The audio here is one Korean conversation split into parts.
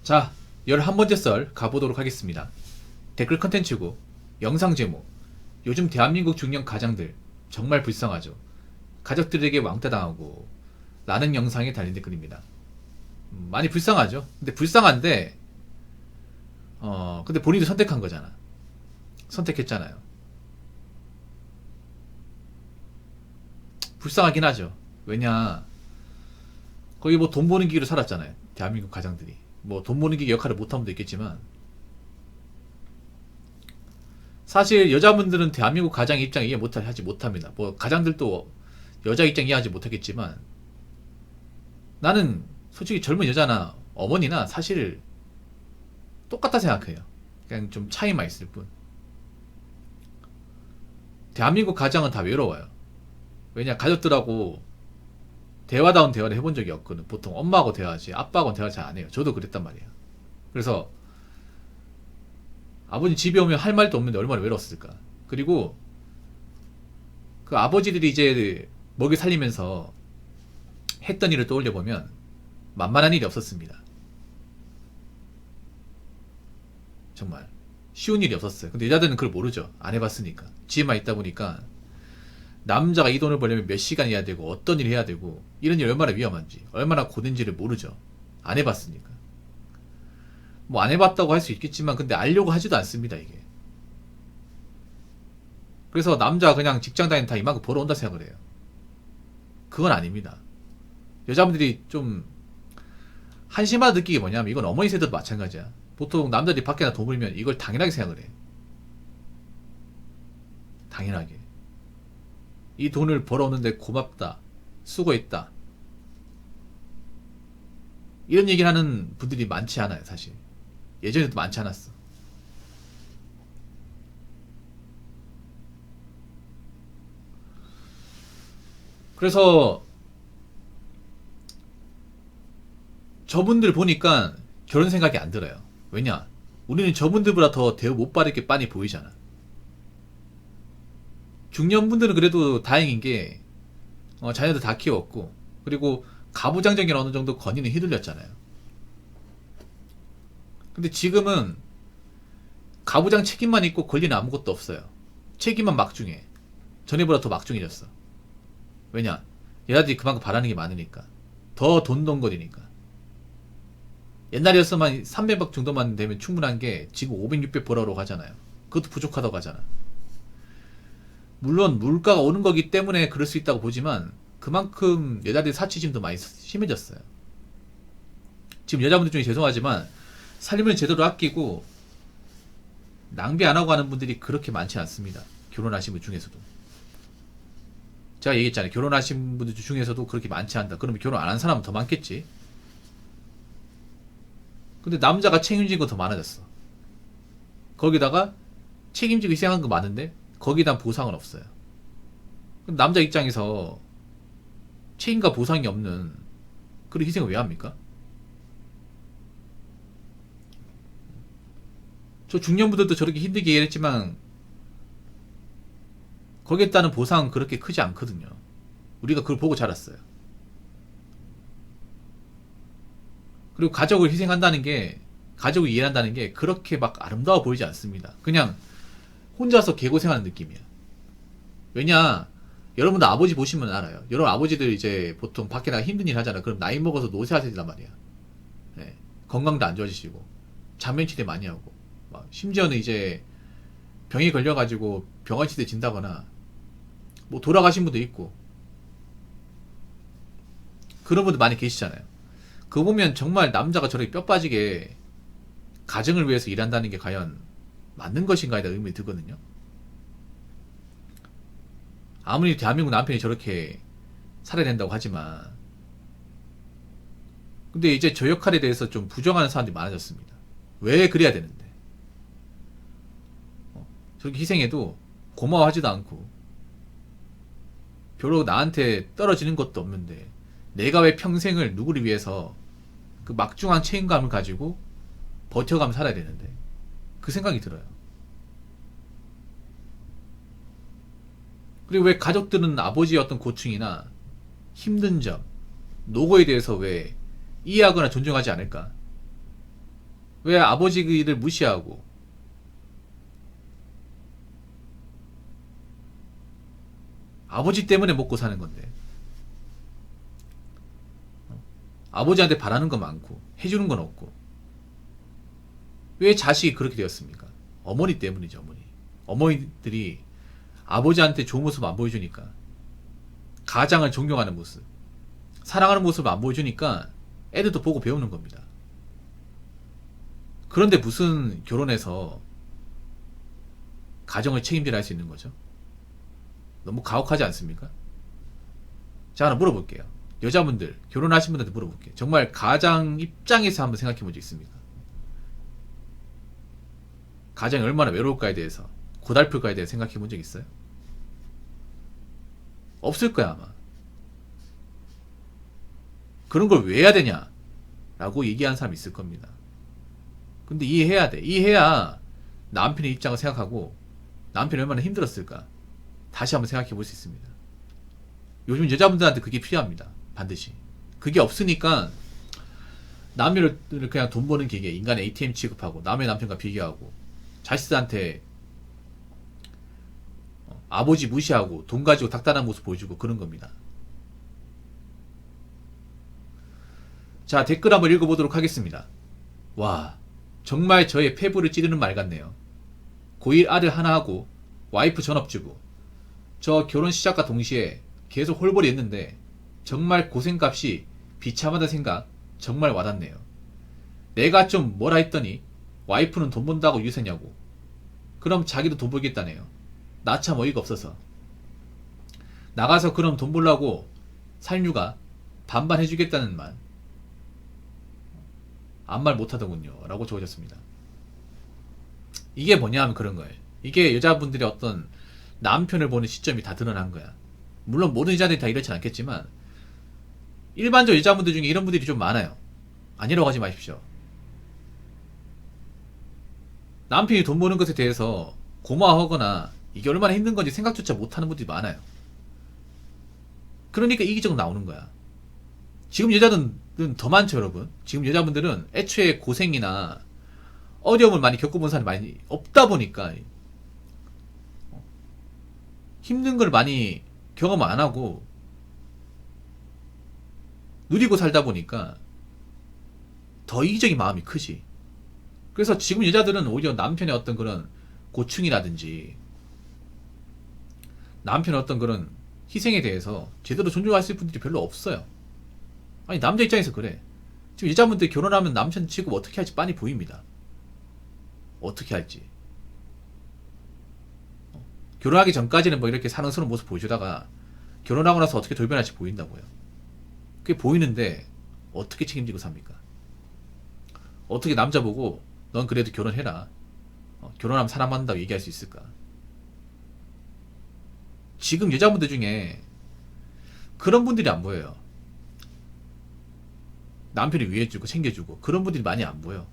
자, 11번째 썰 가보도록 하겠습니다. 댓글 컨텐츠고, 영상 제목, 요즘 대한민국 중년 가장들 정말 불쌍하죠. 가족들에게 왕따 당하고 라는 영상에 달린 댓글입니다. 많이 불쌍하죠. 근데 불쌍한데, 근데 본인도 선택한 거잖아. 선택했잖아요. 불쌍하긴 하죠. 왜냐, 거의 뭐 돈 버는 기계로 살았잖아요. 대한민국 가장들이. 뭐 돈 버는 기계 역할을 못하면 도 있겠지만, 사실 여자분들은 대한민국 가장 입장 이해 하지 못합니다. 뭐 가장들도 여자 입장 이해하지 못하겠지만, 나는 솔직히 젊은 여자나 어머니나 사실 똑같다 생각해요. 그냥 좀 차이만 있을 뿐. 대한민국 가장은 다 외로워요. 왜냐, 가족들하고 대화다운 대화를 해본 적이 없거든. 보통 엄마하고 대화하지 아빠하고는 대화 잘 안 해요. 저도 그랬단 말이에요. 그래서 아버지 집에 오면 할 말도 없는데 얼마나 외로웠을까. 그리고 그 아버지들이 이제 먹이 살리면서 했던 일을 떠올려 보면 만만한 일이 없었습니다. 정말 쉬운 일이 없었어요. 근데 여자들은 그걸 모르죠. 안 해봤으니까. 집에만 있다 보니까 남자가 이 돈을 벌려면 몇 시간 해야 되고 어떤 일을 해야 되고 이런 일이 얼마나 위험한지 얼마나 고된지를 모르죠. 안 해봤으니까. 뭐 안 해봤다고 할 수 있겠지만 근데 알려고 하지도 않습니다 이게. 그래서 남자 그냥 직장 다니는 다 이만큼 벌어온다 생각을 해요. 그건 아닙니다. 여자분들이 좀 한심하다 느끼게 뭐냐면 이건 어머니 세대도 마찬가지야. 보통 남자들이 밖에 나돈 벌면 이걸 당연하게 생각을 해. 당연하게. 이 돈을 벌어오는데 고맙다. 수고했다. 이런 얘기를 하는 분들이 많지 않아요 사실. 예전에도 많지 않았어. 그래서 저분들 보니까 결혼 생각이 안 들어요. 왜냐? 우리는 저분들보다 더 대우 못 받을 게 빤히 보이잖아. 중년분들은 그래도 다행인 게 자녀들 다 키웠고 그리고 가부장적인 어느 정도 권위는 휘둘렸잖아요. 근데 지금은 가부장 책임만 있고 권리는 아무것도 없어요. 책임만 막중해. 전에보다 더 막중해졌어. 왜냐? 얘네들이 그만큼 바라는 게 많으니까. 더 돈돈거리니까. 옛날이었으면 300박 정도만 되면 충분한 게 지금 500, 600 벌어오라고 하잖아요. 그것도 부족하다고 하잖아. 물론 물가가 오른 거기 때문에 그럴 수 있다고 보지만 그만큼 여자들의 사치심도 많이 심해졌어요. 지금 여자분들 중에 죄송하지만 살림을 제대로 아끼고 낭비 안 하고 하는 분들이 그렇게 많지 않습니다. 결혼하신 분 중에서도. 제가 얘기했잖아요. 결혼하신 분들 중에서도 그렇게 많지 않다. 그러면 결혼 안 한 사람은 더 많겠지. 근데 남자가 책임진 거 더 많아졌어. 거기다가 책임지고 희생한 거 많은데 거기에 대한 보상은 없어요. 남자 입장에서 책임과 보상이 없는 그런 희생을 왜 합니까? 저 중년분들도 저렇게 힘들게 일했지만 거기에 따른 보상은 그렇게 크지 않거든요. 우리가 그걸 보고 자랐어요. 그리고 가족을 희생한다는 게, 가족을 이해한다는 게 그렇게 막 아름다워 보이지 않습니다. 그냥 혼자서 개고생하는 느낌이야. 왜냐, 여러분들 아버지 보시면 알아요. 여러분 아버지들 이제 보통 밖에 나가 힘든 일 하잖아. 그럼 나이 먹어서 노쇠하시단 말이야. 네. 건강도 안 좋아지시고, 잔면치대 많이 하고, 막 심지어는 이제 병에 걸려가지고 병원치대 진다거나, 뭐 돌아가신 분도 있고, 그런 분들 많이 계시잖아요. 그거 보면 정말 남자가 저렇게 뼈 빠지게 가정을 위해서 일한다는 게 과연 맞는 것인가에 대한 의문이 들거든요. 아무리 대한민국 남편이 저렇게 살아야 된다고 하지만 근데 이제 저 역할에 대해서 좀 부정하는 사람들이 많아졌습니다. 왜 그래야 되는데 저렇게 희생해도 고마워하지도 않고 별로 나한테 떨어지는 것도 없는데 내가 왜 평생을 누구를 위해서 그 막중한 책임감을 가지고 버텨가며 살아야 되는데 그 생각이 들어요. 그리고 왜 가족들은 아버지의 어떤 고충이나 힘든 점, 노고에 대해서 왜 이해하거나 존중하지 않을까? 왜 아버지를 무시하고 아버지 때문에 먹고 사는 건데 아버지한테 바라는 거 많고 해주는 건 없고 왜 자식이 그렇게 되었습니까? 어머니 때문이죠. 어머니. 어머니들이 아버지한테 좋은 모습 안 보여주니까 가장을 존경하는 모습 사랑하는 모습을 안 보여주니까 애들도 보고 배우는 겁니다. 그런데 무슨 결혼해서 가정을 책임지라 할 수 있는 거죠? 너무 가혹하지 않습니까? 자, 하나 물어볼게요. 여자분들, 결혼하신 분들한테 물어볼게요. 정말 가장 입장에서 한번 생각해 본 적 있습니까? 가장이 얼마나 외로울까에 대해서, 고달플까에 대해서 생각해 본 적 있어요? 없을 거야, 아마. 그런 걸 왜 해야 되냐? 라고 얘기하는 사람이 있을 겁니다. 근데 이해해야 돼. 이해해야 남편의 입장을 생각하고 남편이 얼마나 힘들었을까? 다시 한번 생각해 볼 수 있습니다. 요즘 여자분들한테 그게 필요합니다. 반드시. 그게 없으니까 남녀를 그냥 돈 버는 기계, 인간의 ATM 취급하고 남의 남편과 비교하고 자식들한테 아버지 무시하고 돈 가지고 닥달한 모습 보여주고 그런 겁니다. 자, 댓글 한번 읽어보도록 하겠습니다. 와, 정말 저의 폐부를 찌르는 말 같네요. 고1 아들 하나하고 와이프 전업주부. 저 결혼 시작과 동시에 계속 홀벌이 했는데 정말 고생값이 비참하다 생각 정말 와닿네요. 내가 좀 뭐라 했더니 와이프는 돈 번다고 유세냐고. 그럼 자기도 돈 벌겠다네요. 나 참 어이가 없어서. 나가서 그럼 돈 벌라고 살류가 반반 해주겠다는 말. 아무 말 못하더군요. 라고 적어졌습니다. 이게 뭐냐 하면 그런 거예요. 이게 여자분들의 어떤 남편을 보는 시점이 다 드러난 거야. 물론 모든 여자들이 다 이렇진 않겠지만 일반적 여자분들 중에 이런 분들이 좀 많아요. 아니라고 하지 마십시오. 남편이 돈 버는 것에 대해서 고마워하거나 이게 얼마나 힘든 건지 생각조차 못하는 분들이 많아요. 그러니까 이기적으로 나오는 거야. 지금 여자들은 더 많죠, 여러분. 지금 여자분들은 애초에 고생이나 어려움을 많이 겪어본 사람이 많이 없다 보니까 힘든 걸 많이 경험 안 하고 누리고 살다 보니까 더 이기적인 마음이 크지. 그래서 지금 여자들은 오히려 남편의 어떤 그런 고충이라든지 남편의 어떤 그런 희생에 대해서 제대로 존중할 수 있는 분들이 별로 없어요. 아니, 남자 입장에서 그래. 지금 여자분들 결혼하면 남편 취급 어떻게 할지 빤히 보입니다. 어떻게 할지. 결혼하기 전까지는 뭐 이렇게 사랑스러운 모습 보여주다가 결혼하고 나서 어떻게 돌변할지 보인다고요. 그게 보이는데 어떻게 책임지고 삽니까? 어떻게 남자 보고 넌 그래도 결혼해라. 결혼하면 사랑받는다고 얘기할 수 있을까? 지금 여자분들 중에 그런 분들이 안 보여요. 남편이 위해주고 챙겨주고 그런 분들이 많이 안 보여.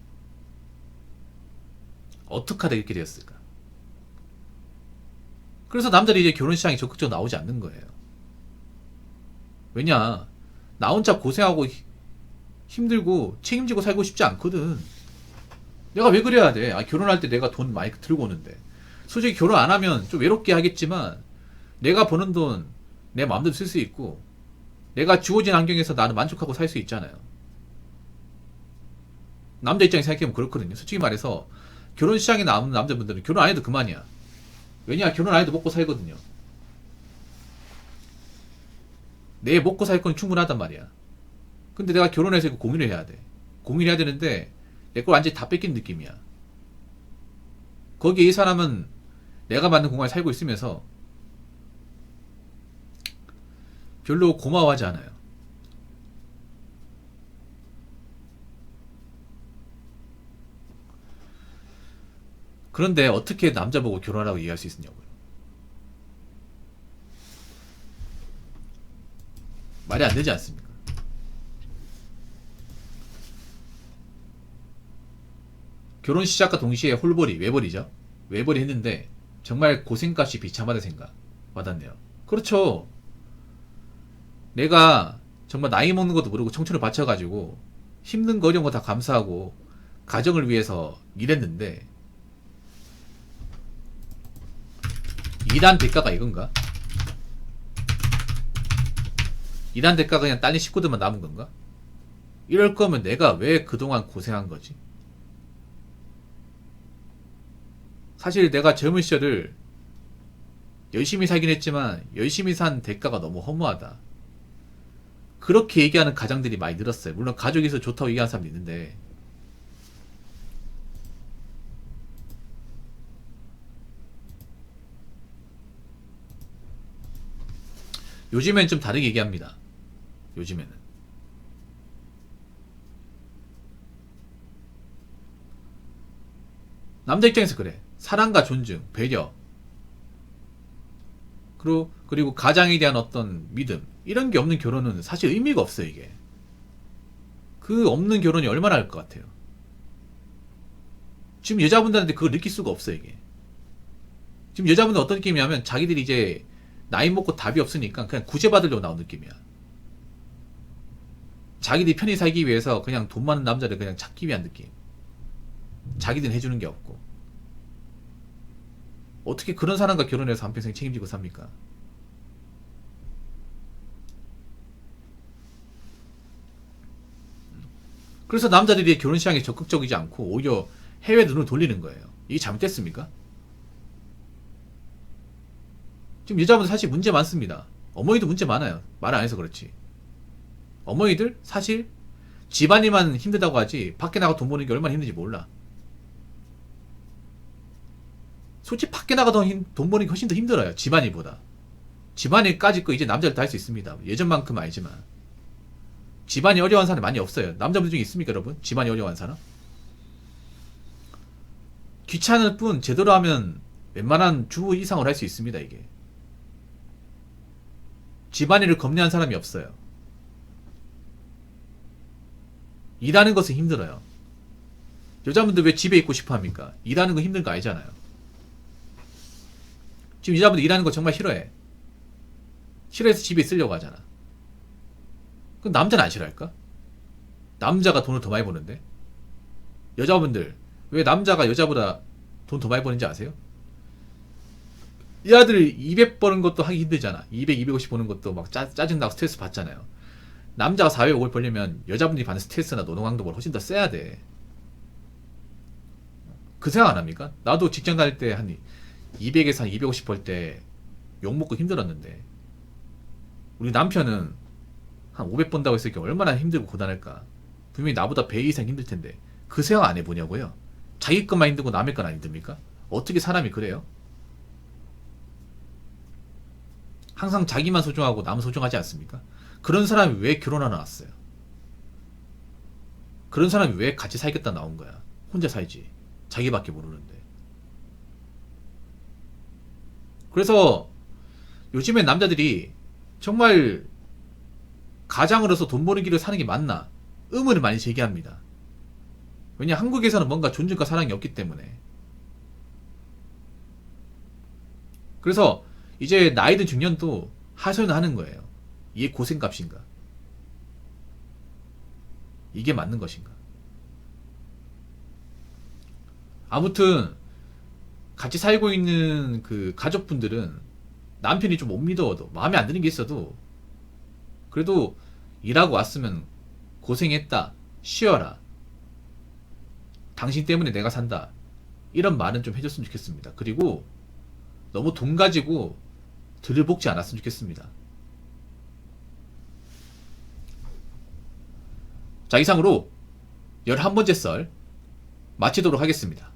어떻게 하다 이렇게 되었을까? 그래서 남자들이 이제 결혼 시장에 적극적으로 나오지 않는 거예요. 왜냐? 나 혼자 고생하고 힘들고 책임지고 살고 싶지 않거든. 내가 왜 그래야 돼? 결혼할 때 내가 돈 많이 들고 오는데. 솔직히 결혼 안 하면 좀 외롭게 하겠지만 내가 버는 돈 내 마음대로 쓸 수 있고 내가 주어진 환경에서 나는 만족하고 살 수 있잖아요. 남자 입장에서 생각해보면 그렇거든요. 솔직히 말해서 결혼 시장에 나오는 남자분들은 결혼 안 해도 그만이야. 왜냐? 결혼 안 해도 먹고 살거든요. 내 먹고 살 건 충분하단 말이야. 근데 내가 결혼해서 이거 공유를 해야 돼. 공유를 해야 되는데 내 걸 완전히 다 뺏긴 느낌이야. 거기에 이 사람은 내가 만든 공간에 살고 있으면서 별로 고마워하지 않아요. 그런데 어떻게 남자 보고 결혼하라고 얘기할 수 있느냐고요. 말이 안 되지 않습니까? 결혼 시작과 동시에 홀벌이, 외벌이죠. 외벌이 했는데 정말 고생값이 비참하다 생각 와닿네요. 그렇죠. 내가 정말 나이 먹는 것도 모르고 청춘을 바쳐가지고 힘든 거 어려운 거 다 감수하고 가정을 위해서 일했는데 일한 대가가 이건가? 일한 대가가 그냥 딸린 식구들만 남은 건가? 이럴 거면 내가 왜 그동안 고생한 거지? 사실 내가 젊은 시절을 열심히 살긴 했지만 열심히 산 대가가 너무 허무하다. 그렇게 얘기하는 가장들이 많이 늘었어요. 물론 가족이 있어 좋다고 얘기하는 사람도 있는데 요즘엔 좀 다르게 얘기합니다. 요즘에는 남자 입장에서 그래. 사랑과 존중, 배려, 그리고 가장에 대한 어떤 믿음, 이런 게 없는 결혼은 사실 의미가 없어요. 이게 그 없는 결혼이 얼마나 할 것 같아요. 지금 여자분들한테 그걸 느낄 수가 없어요. 이게 지금 여자분들 어떤 느낌이냐면 자기들이 이제 나이 먹고 답이 없으니까 그냥 구제받으려고 나온 느낌이야. 자기들이 편히 살기 위해서 그냥 돈 많은 남자를 그냥 찾기 위한 느낌. 자기들은 해주는 게 없고. 어떻게 그런 사람과 결혼해서 한평생 책임지고 삽니까? 그래서 남자들이 결혼 시장에 적극적이지 않고 오히려 해외 눈을 돌리는 거예요. 이게 잘못됐습니까? 지금 여자분들 사실 문제 많습니다. 어머니도 문제 많아요. 말 안 해서 그렇지. 어머니들 사실 집안일만 힘들다고 하지 밖에 나가 돈 버는 게 얼마나 힘든지 몰라. 솔직히 밖에 나가 돈 버는 게 훨씬 더 힘들어요. 집안일보다. 집안일까지 거 이제 남자들 다 할 수 있습니다. 예전만큼 아니지만. 집안이 어려운 사람이 많이 없어요. 남자분들 중에 있습니까, 여러분? 집안이 어려운 사람? 귀찮을 뿐 제대로 하면 웬만한 주부 이상을 할 수 있습니다, 이게. 집안일을 겁내는 사람이 없어요. 일하는 것은 힘들어요. 여자분들 왜 집에 있고 싶어 합니까? 일하는 거 힘든 거 아니잖아요. 지금 여자분들 일하는 거 정말 싫어해. 싫어해서 집에 있으려고 하잖아. 그럼 남자는 안 싫어할까? 남자가 돈을 더 많이 버는데? 여자분들 왜 남자가 여자보다 돈 더 많이 버는지 아세요? 이 아들 200 버는 것도 하기 힘들잖아. 200, 250 버는 것도 막 짜증나고 스트레스 받잖아요. 남자가 400, 500 벌려면 여자분들이 받는 스트레스나 노동강도가 훨씬 더 세야 돼. 그 생각 안 합니까? 나도 직장 다닐 때 한 200에서 한 250 벌 때 욕먹고 힘들었는데 우리 남편은 한 500 번다고 했을 때 얼마나 힘들고 고단할까. 분명히 나보다 배 이상 힘들 텐데 그 생각 안 해보냐고요? 자기 것만 힘들고 남의 건 안 힘듭니까? 어떻게 사람이 그래요? 항상 자기만 소중하고 남 소중하지 않습니까? 그런 사람이 왜 결혼하러 왔어요? 그런 사람이 왜 같이 살겠다 나온 거야? 혼자 살지. 자기밖에 모르는데. 그래서 요즘엔 남자들이 정말 가장으로서 돈 버는 길을 사는 게 맞나? 의문을 많이 제기합니다. 왜냐, 한국에서는 뭔가 존중과 사랑이 없기 때문에. 그래서 이제 나이든 중년도 하소연을 하는 거예요. 이게 고생값인가? 이게 맞는 것인가? 아무튼 같이 살고 있는 그 가족분들은 남편이 좀 못 믿어도 마음에 안 드는 게 있어도 그래도 일하고 왔으면 고생했다, 쉬어라, 당신 때문에 내가 산다, 이런 말은 좀 해줬으면 좋겠습니다. 그리고 너무 돈 가지고 들볶지 않았으면 좋겠습니다. 자, 이상으로 11번째 썰 마치도록 하겠습니다.